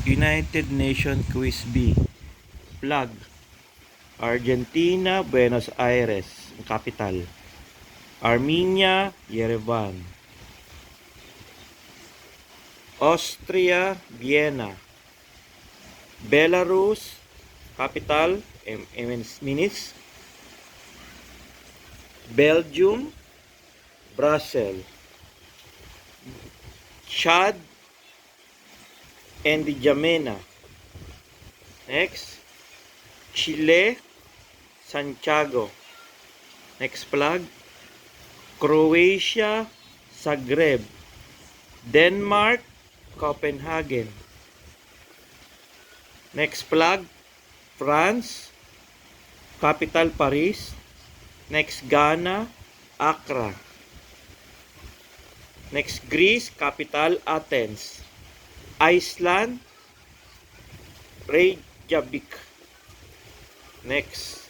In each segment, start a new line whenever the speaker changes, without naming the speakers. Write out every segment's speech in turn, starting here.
United Nations Quiz B. Flag. Argentina, Buenos Aires, capital. Armenia, Yerevan. Austria, Vienna. Belarus, capital, Minsk. Belgium, Brussels. Chad, N'Djamena. Next, Chile, Santiago. Next flag, Croatia, Zagreb. Denmark, Copenhagen. Next flag, France, capital Paris. Next, Ghana, Accra. Next, Greece, capital Athens. Iceland, Reykjavik. Next,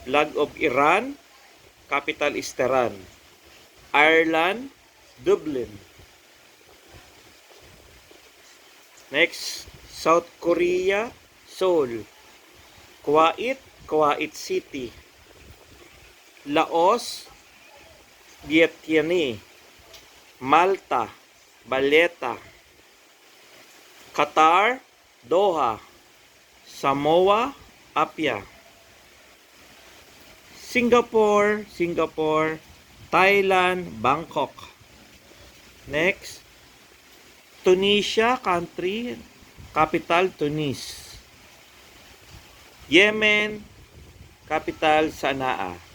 flag of Iran, capital is Tehran. Ireland, Dublin. Next, South Korea, Seoul. Kuwait, Kuwait City. Laos, Vientiane. Malta, Valletta. Qatar, Doha. Samoa, Apia. Singapore, Thailand, Bangkok. Next, Tunisia country, capital Tunis. Yemen, capital Sanaa.